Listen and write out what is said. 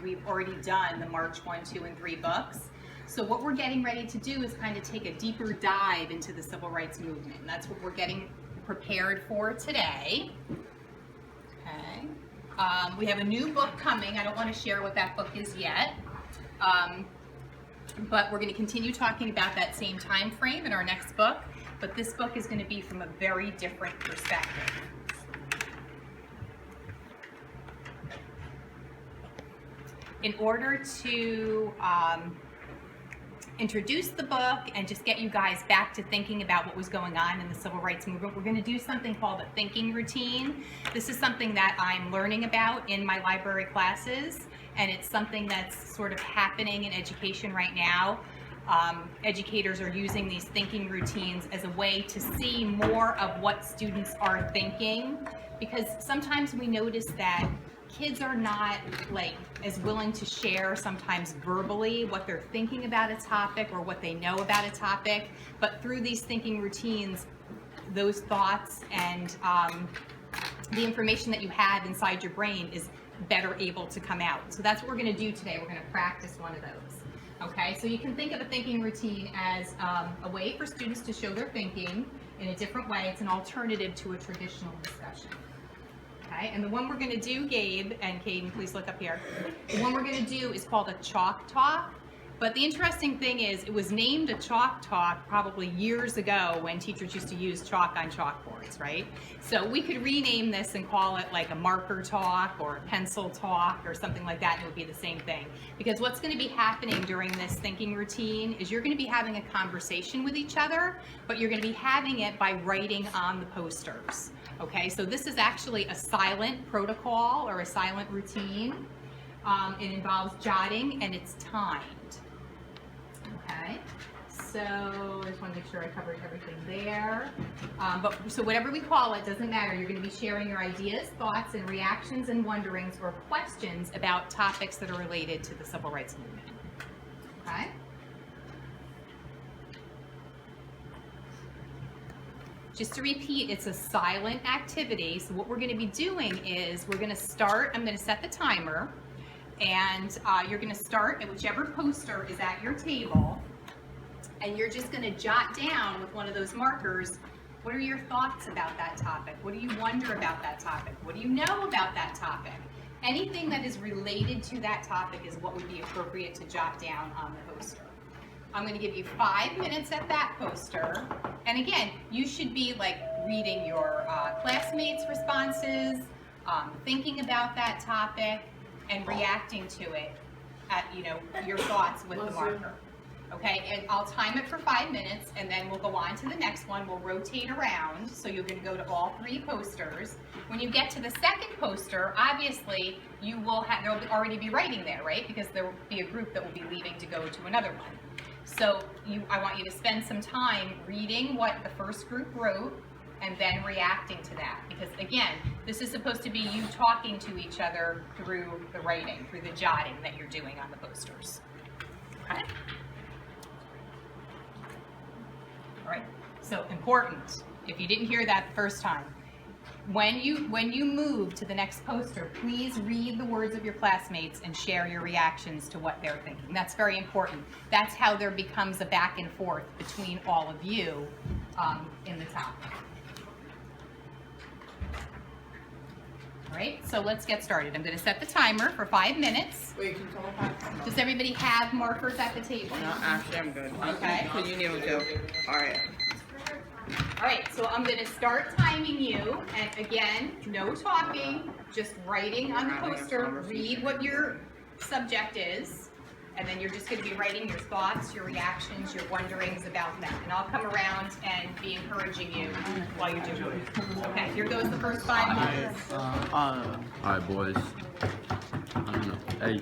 we've already done the March 1, 2, and 3 books. So what we're getting ready to do is kind of take a deeper dive into the civil rights movement. And that's what we're getting prepared for today. Okay. We have a new book coming. I don't want to share what that book is yet. But we're going to continue talking about that same time frame in our next book. But this book is going to be from a very different perspective. In order to introduce the book and just get you guys back to thinking about what was going on in the civil rights movement, we're going to do something called a thinking routine. This is something that I'm learning about in my library classes, and it's something that's sort of happening in education right now. Educators are using these thinking routines as a way to see more of what students are thinking, because sometimes we notice that kids are not like as willing to share sometimes verbally what they're thinking about a topic or what they know about a topic, but through these thinking routines, those thoughts and the information that you have inside your brain is better able to come out. So that's what we're going to do today. We're going to practice one of those. Okay, so you can think of a thinking routine as a way for students to show their thinking in a different way. It's an alternative to a traditional discussion. Okay, and the one we're going to do, Gabe and Caden, please look up here. The one we're going to do is called a chalk talk. But the interesting thing is, it was named a chalk talk probably years ago when teachers used to use chalk on chalkboards, right? So we could rename this and call it like a marker talk or a pencil talk or something like that, and it would be the same thing. Because what's going to be happening during this thinking routine is you're going to be having a conversation with each other, but you're going to be having it by writing on the posters. Okay, so this is actually a silent protocol or a silent routine. It involves jotting and it's timed. Okay, so I just want to make sure I covered everything there. So whatever we call it, doesn't matter. You're going to be sharing your ideas, thoughts, and reactions and wonderings or questions about topics that are related to the civil rights movement. Okay? Just to repeat, it's a silent activity. So what we're going to be doing is we're going to start, I'm going to set the timer, and you're going to start at whichever poster is at your table, and you're just going to jot down with one of those markers, what are your thoughts about that topic? What do you wonder about that topic? What do you know about that topic? Anything that is related to that topic is what would be appropriate to jot down on the poster. I'm going to give you 5 minutes at that poster, and again, you should be like reading your classmates' responses, thinking about that topic, and reacting to it at, your thoughts with the marker. Okay, and I'll time it for 5 minutes, and then we'll go on to the next one. We'll rotate around, so you're going to go to all 3 posters. When you get to the second poster, obviously, you will have, there'll already be writing there, right? Because there will be a group that will be leaving to go to another one. So I want you to spend some time reading what the first group wrote, and then reacting to that. Because again, this is supposed to be you talking to each other through the writing, through the jotting that you're doing on the posters. Okay? All right, so important, if you didn't hear that the first time, when you move to the next poster, please read the words of your classmates and share your reactions to what they're thinking. That's very important. That's how there becomes a back and forth between all of you in the topic. All right, so let's get started. I'm going to set the timer for 5 minutes. Wait, can you come back? Does everybody have markers at the table? No, actually, I'm good. Okay. Because you knew it too. All right. All right, so I'm going to start timing you. And again, no talking, just writing on the poster. Read what your subject is. And then you're just going to be writing your thoughts, your reactions, your wonderings about them. And I'll come around and be encouraging you while you're doing it. Okay, here goes the first 5 minutes. Alright, boys. I don't know. Hey.